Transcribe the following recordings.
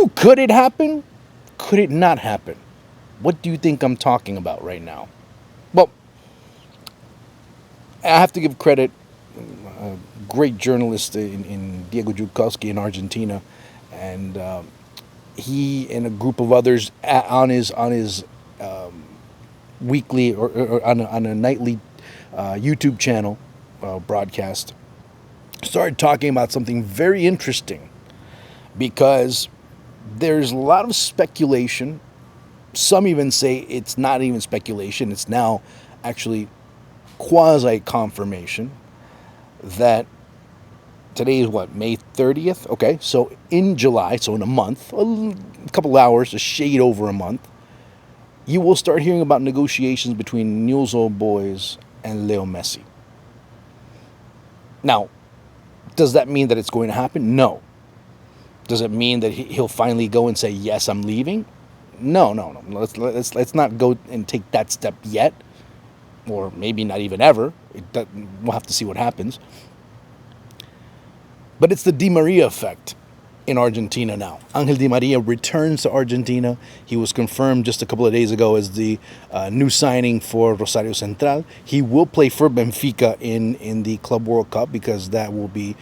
Could it happen? Could it not happen? What do you think I'm talking about right now? Well, I have to give credit. A great journalist in Diego Jukowski in Argentina, and he and a group of others on his weekly or on a nightly YouTube channel broadcast started talking about something very interesting because there's a lot of speculation. Some even say it's not even speculation, it's now actually quasi confirmation that today is what, May 30th? Okay, so in July, so in a month, a couple hours, a shade over a month, you will start hearing about negotiations between Newell's Old Boys and Leo Messi. Now, does that mean that it's going to happen? No. Does it mean that he'll finally go and say, yes, I'm leaving? No. Let's not go and take that step yet, or maybe not even ever. We'll have to see what happens. But it's the Di Maria effect in Argentina now. Angel Di Maria returns to Argentina. He was confirmed just a couple of days ago as the new signing for Rosario Central. He will play for Benfica in the Club World Cup because that will be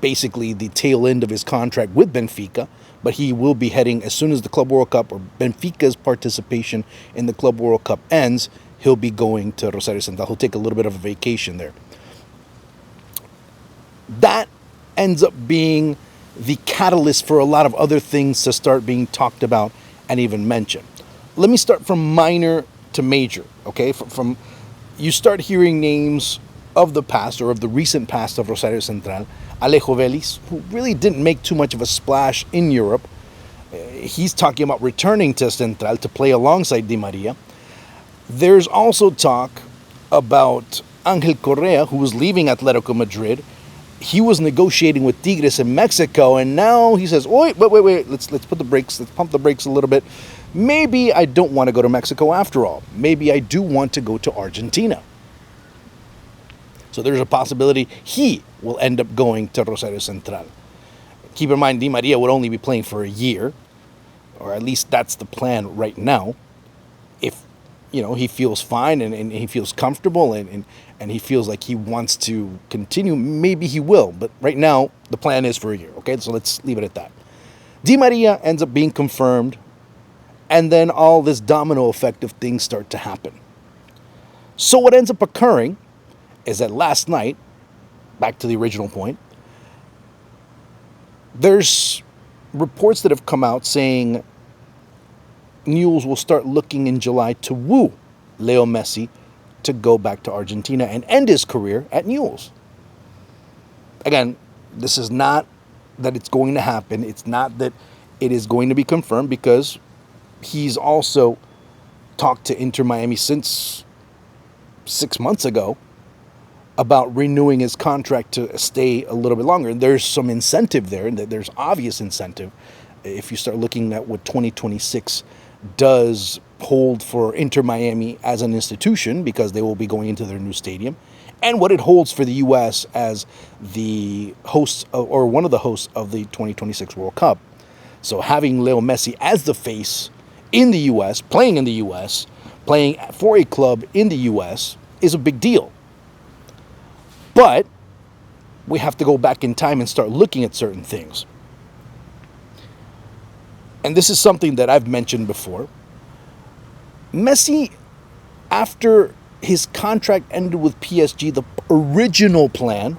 basically the tail end of his contract with Benfica. But he will be heading, as soon as the Club World Cup or Benfica's participation in the Club World Cup ends, he'll be going to Rosario Central. He'll take a little bit of a vacation there. That ends up being the catalyst for a lot of other things to start being talked about and even mentioned. Let me start from minor to major, okay? From you start hearing names of the past or of the recent past of Rosario Central. Alejo Vélez, who really didn't make too much of a splash in Europe. He's talking about returning to Central to play alongside Di Maria. There's also talk about Angel Correa, who was leaving Atletico Madrid. He was negotiating with Tigres in Mexico, and now he says, wait, let's put the brakes, let's pump the brakes a little bit. Maybe I don't want to go to Mexico after all. Maybe I do want to go to Argentina. So there's a possibility he will end up going to Rosario Central. Keep in mind, Di Maria would only be playing for a year, or at least that's the plan right now. If he feels fine and he feels comfortable and he feels like he wants to continue, maybe he will. But right now, the plan is for a year, okay? So let's leave it at that. Di Maria ends up being confirmed, and then all this domino effect of things start to happen. So what ends up occurring is that last night, back to the original point, there's reports that have come out saying Newell's will start looking in July to woo Leo Messi to go back to Argentina and end his career at Newell's. Again, this is not that it's going to happen. It's not that it is going to be confirmed, because he's also talked to Inter Miami since 6 months ago about renewing his contract to stay a little bit longer. There's some incentive there, and there's obvious incentive if you start looking at what 2026 does hold for Inter Miami as an institution, because they will be going into their new stadium, and what it holds for the U.S. as the hosts or one of the hosts of the 2026 World Cup. So having Leo Messi as the face in the U.S., playing in the U.S., playing for a club in the U.S. is a big deal. But we have to go back in time and start looking at certain things. And this is something that I've mentioned before. Messi, after his contract ended with PSG, the original plan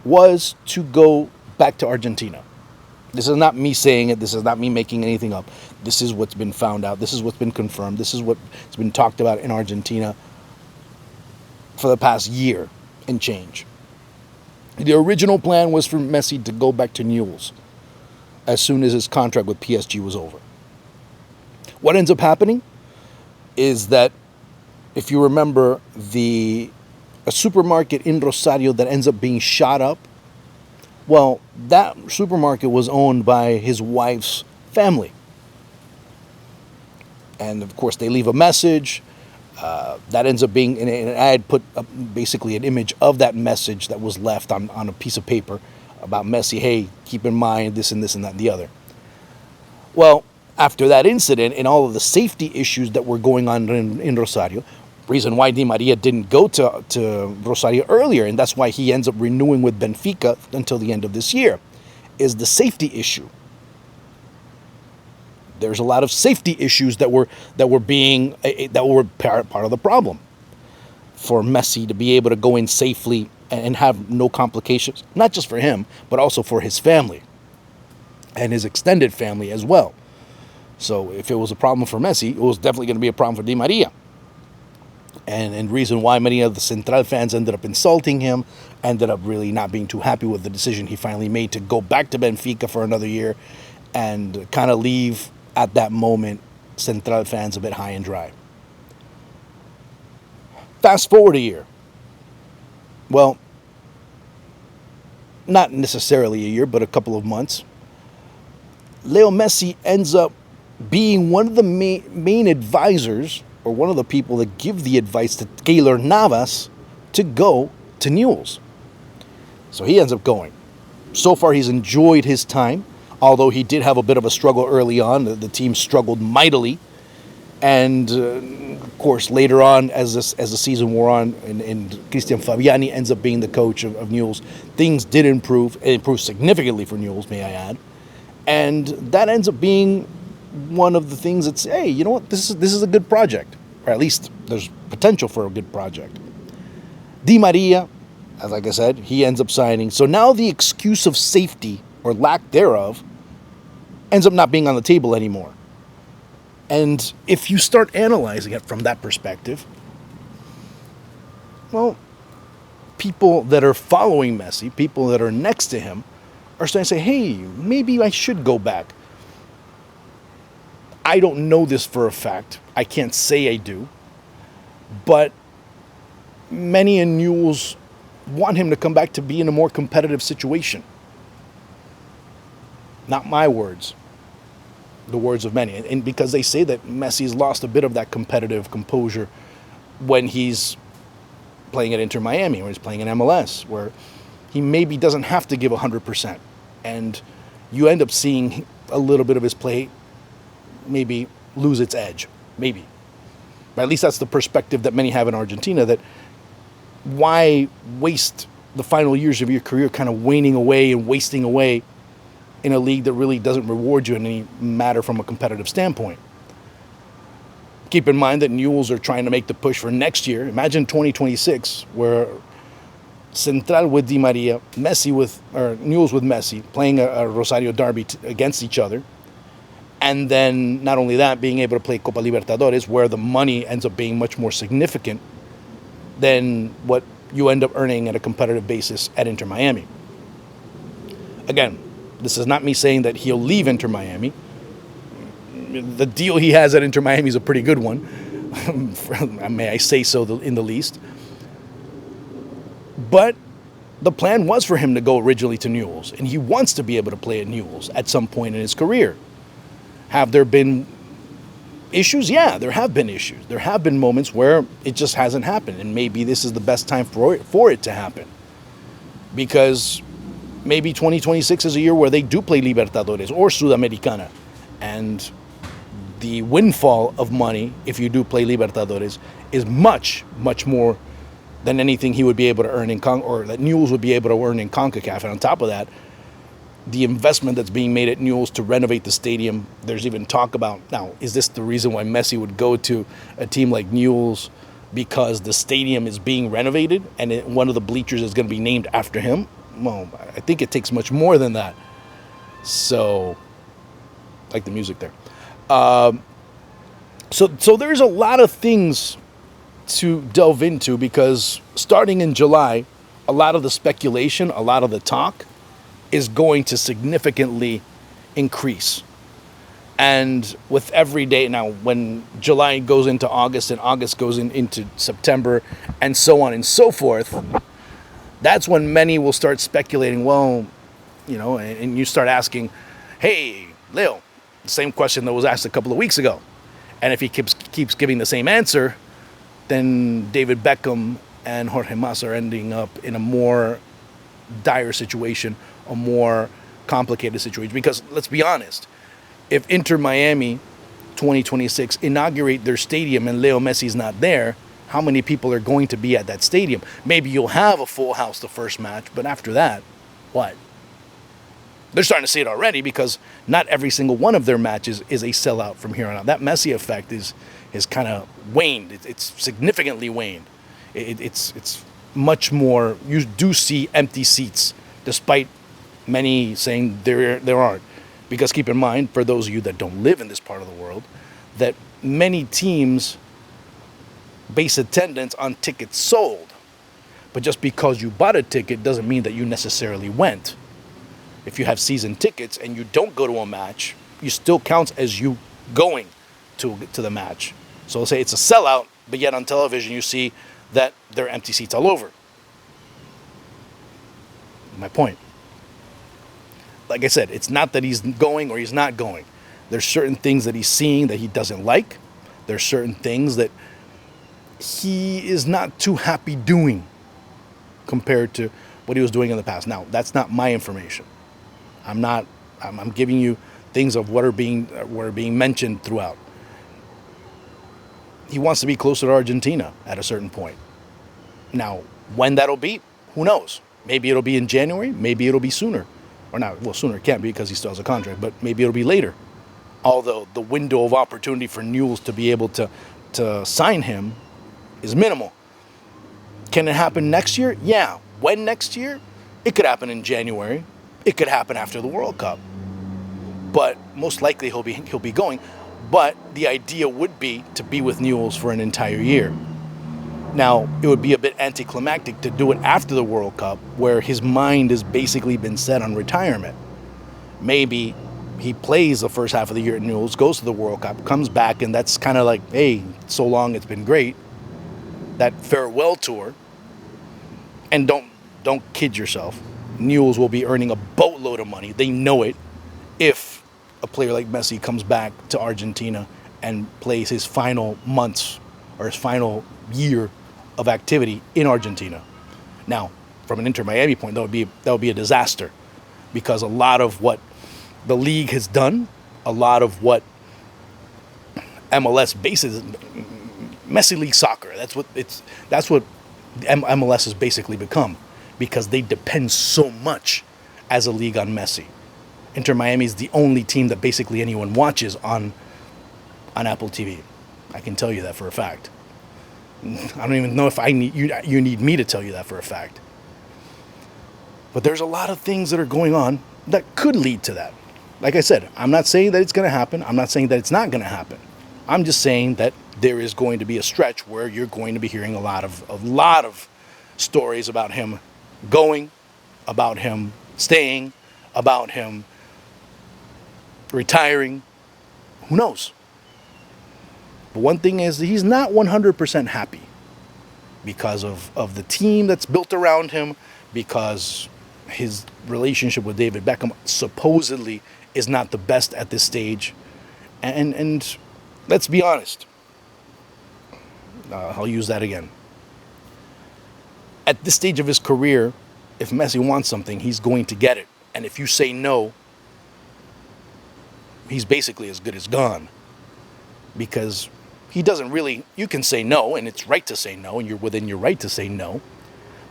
was to go back to Argentina. This is not me saying it. This is not me making anything up. This is what's been found out. This is what's been confirmed. This is what's been talked about in Argentina for the past year and change. The original plan was for Messi to go back to Newell's as soon as his contract with PSG was over. What ends up happening is that, if you remember, a supermarket in Rosario that ends up being shot up, well, that supermarket was owned by his wife's family. And of course, they leave a message. That ends up being, and I had put basically an image of that message that was left on a piece of paper about Messi. Hey, keep in mind this and this and that and the other. Well, after that incident and all of the safety issues that were going on in Rosario, reason why Di Maria didn't go to Rosario earlier, and that's why he ends up renewing with Benfica until the end of this year, is the safety issue. There's a lot of safety issues that were part of the problem for Messi to be able to go in safely and have no complications, not just for him, but also for his family and his extended family as well. So if it was a problem for Messi, it was definitely going to be a problem for Di Maria. And reason why many of the Central fans ended up insulting him, ended up really not being too happy with the decision he finally made to go back to Benfica for another year and kind of leave, at that moment, Central fans a bit high and dry. Fast forward a year. Well, not necessarily a year, but a couple of months. Leo Messi ends up being one of the main advisors, or one of the people that give the advice to Keylor Navas to go to Newell's. So he ends up going. So far, he's enjoyed his time, although he did have a bit of a struggle early on. The team struggled mightily. And, of course, later on, as the season wore on, and Cristian Fabiani ends up being the coach of Newell's, things did improve. It improved significantly for Newell's, may I add. And that ends up being one of the things that's, hey, you know what, this is a good project. Or at least there's potential for a good project. Di Maria, like I said, he ends up signing. So now the excuse of safety, or lack thereof, ends up not being on the table anymore. And if you start analyzing it from that perspective, well, people that are following Messi, people that are next to him, are starting to say, hey, maybe I should go back. I don't know this for a fact. I can't say I do. But many in Newell's want him to come back to be in a more competitive situation. Not my words. The words of many. And because they say that Messi's lost a bit of that competitive composure when he's playing at Inter Miami, or he's playing in MLS, where he maybe doesn't have to give 100%. And you end up seeing a little bit of his play maybe lose its edge. Maybe. But at least that's the perspective that many have in Argentina, that why waste the final years of your career kind of waning away and wasting away in a league that really doesn't reward you in any matter from a competitive standpoint. Keep in mind that Newell's are trying to make the push for next year. Imagine 2026, where Central with Di Maria, Newell's with Messi, playing a Rosario derby against each other. And then, not only that, being able to play Copa Libertadores, where the money ends up being much more significant than what you end up earning at a competitive basis at Inter Miami. Again, this is not me saying that he'll leave Inter Miami. The deal he has at Inter Miami is a pretty good one, may I say so in the least. But the plan was for him to go originally to Newell's, and he wants to be able to play at Newell's at some point in his career. Have there been issues? Yeah, there have been issues. There have been moments where it just hasn't happened, and maybe this is the best time for it to happen. Because maybe 2026 is a year where they do play Libertadores or Sudamericana, and the windfall of money, if you do play Libertadores, is much, much more than anything he would be able to earn or that Newell's would be able to earn in CONCACAF. And on top of that, the investment that's being made at Newell's to renovate the stadium, there's even talk about, now, is this the reason why Messi would go to a team like Newell's? Because the stadium is being renovated and one of the bleachers is going to be named after him? Well, I think it takes much more than that. So, like the music there. So there's a lot of things to delve into, because starting in July, a lot of the speculation, a lot of the talk is going to significantly increase. And with every day now, when July goes into August and August goes into September and so on and so forth, that's when many will start speculating, well, and you start asking, hey, Leo, the same question that was asked a couple of weeks ago. And if he keeps giving the same answer, then David Beckham and Jorge Mas are ending up in a more dire situation a more complicated situation. Because let's be honest, if Inter Miami 2026 inaugurate their stadium and Leo Messi's not there, how many people are going to be at that stadium? Maybe you'll have a full house the first match, but after that, what? They're starting to see it already because not every single one of their matches is a sellout from here on out. That Messi effect is kind of waned. It's significantly waned. It's much more. You do see empty seats, despite many saying there aren't. Because keep in mind, for those of you that don't live in this part of the world, that many teams base attendance on tickets sold. But just because you bought a ticket doesn't mean that you necessarily went. If you have season tickets and you don't go to a match, you still counts as you going to the match. So let's say it's a sellout, but yet on television you see that there are empty seats all over. My point. Like I said, it's not that he's going or he's not going. There's certain things that he's seeing that he doesn't like. There's certain things that he is not too happy doing compared to what he was doing in the past. Now, that's not my information. I'm giving you things of what are being mentioned throughout. He wants to be closer to Argentina at a certain point. Now, when that'll be, who knows? Maybe it'll be in January, maybe it'll be sooner. Or not, well, sooner it can't be because he still has a contract, but maybe it'll be later. Although the window of opportunity for Newell's to be able to sign him is minimal. Can it happen next year? Yeah. When next year? It could happen in January. It could happen after the World Cup. But most likely he'll be going. But the idea would be to be with Newell's for an entire year. Now, it would be a bit anticlimactic to do it after the World Cup, where his mind has basically been set on retirement. Maybe he plays the first half of the year at Newell's, goes to the World Cup, comes back, and that's kind of like, hey, so long, it's been great. That farewell tour. And don't kid yourself. Newell's will be earning a boatload of money. They know it. If a player like Messi comes back to Argentina and plays his final months or his final year of activity in Argentina. Now, from an Inter Miami point, that would be a disaster, because a lot of what the league has done, a lot of what MLS bases Messi League soccer. That's what MLS has basically become, because they depend so much as a league on Messi. Inter Miami is the only team that basically anyone watches on Apple TV. I can tell you that for a fact. I don't even know if you need me to tell you that for a fact. But there's a lot of things that are going on that could lead to that. Like I said, I'm not saying that it's going to happen. I'm not saying that it's not going to happen. I'm just saying that there is going to be a stretch where you're going to be hearing a lot of stories about him going, about him staying, about him retiring. Who knows? But one thing is that he's not 100% happy because of the team that's built around him, because his relationship with David Beckham supposedly is not the best at this stage. And let's be honest. I'll use that again. At this stage of his career, if Messi wants something, he's going to get it. And if you say no, he's basically as good as gone. Because he doesn't really, you can say no, and it's right to say no, and you're within your right to say no.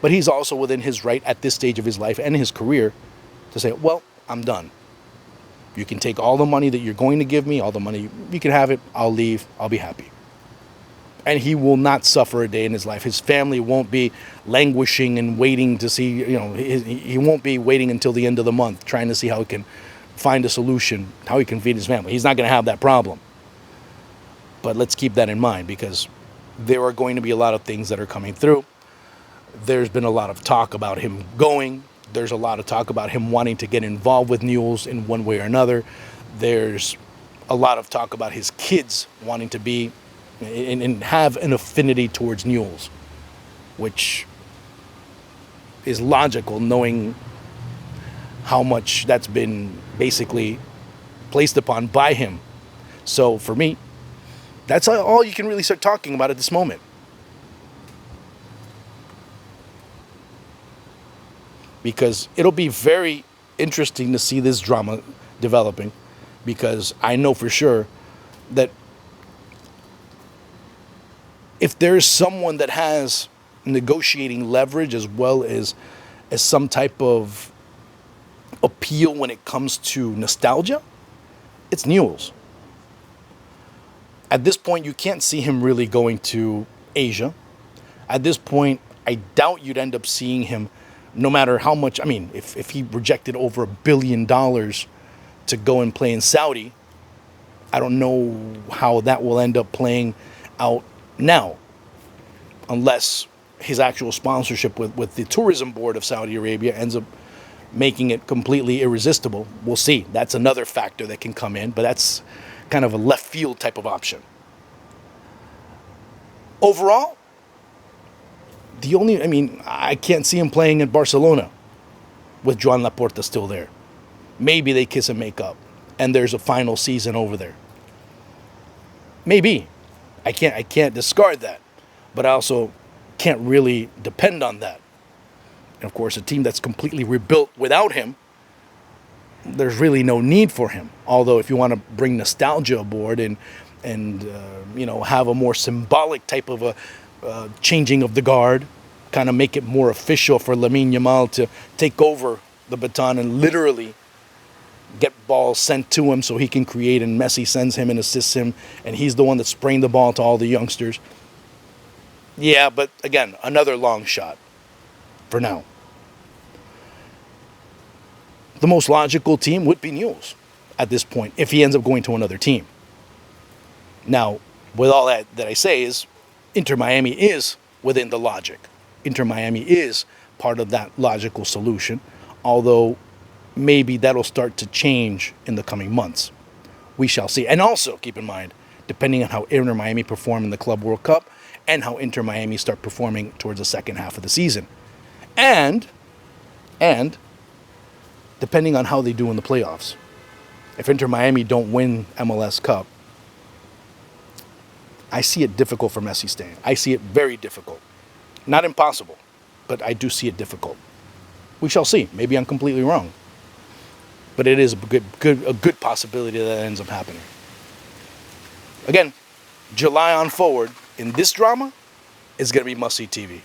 But he's also within his right at this stage of his life and his career to say, well, I'm done. You can take all the money that you're going to give me, all the money, you can have it, I'll leave, I'll be happy. And he will not suffer a day in his life. His family won't be languishing and waiting to see, he won't be waiting until the end of the month trying to see how he can find a solution, how he can feed his family. He's not going to have that problem. But let's keep that in mind, because there are going to be a lot of things that are coming through. There's been a lot of talk about him going. There's a lot of talk about him wanting to get involved with Newell's in one way or another. There's a lot of talk about his kids wanting to be and have an affinity towards Newell's, which is logical, knowing how much that's been basically placed upon by him. So for me, that's all you can really start talking about at this moment. Because it'll be very interesting to see this drama developing, because I know for sure that if there is someone that has negotiating leverage as well as some type of appeal when it comes to nostalgia, it's Newell's. At this point, you can't see him really going to Asia. At this point, I doubt you'd end up seeing him, no matter how much. I mean, if he rejected over $1 billion to go and play in Saudi, I don't know how that will end up playing out now, unless his actual sponsorship with the tourism board of Saudi Arabia ends up making it completely irresistible. We'll see. That's another factor that can come in, but that's kind of a left field type of option. Overall, I can't see him playing in Barcelona with Joan Laporta still there. Maybe they kiss and make up, and there's a final season over there. Maybe. I can't discard that, but I also can't really depend on that. And of course, a team that's completely rebuilt without him, there's really no need for him. Although, if you want to bring nostalgia aboard and have a more symbolic type of a changing of the guard, kind of make it more official for Lamine Yamal to take over the baton and literally get balls sent to him so he can create, and Messi sends him and assists him, and he's the one that's spraying the ball to all the youngsters. Yeah, but again, another long shot for now. The most logical team would be Newell's at this point if he ends up going to another team. Now, with all that I say is, Inter Miami is within the logic. Inter Miami is part of that logical solution, although maybe that'll start to change in the coming months. We shall see. And also, keep in mind, depending on how Inter Miami perform in the Club World Cup and how Inter Miami start performing towards the second half of the season. And depending on how they do in the playoffs. If Inter Miami don't win MLS Cup, I see it difficult for Messi staying. I see it very difficult. Not impossible, but I do see it difficult. We shall see. Maybe I'm completely wrong. But it is a good possibility that ends up happening. Again, July on forward, in this drama, is going to be must-see TV.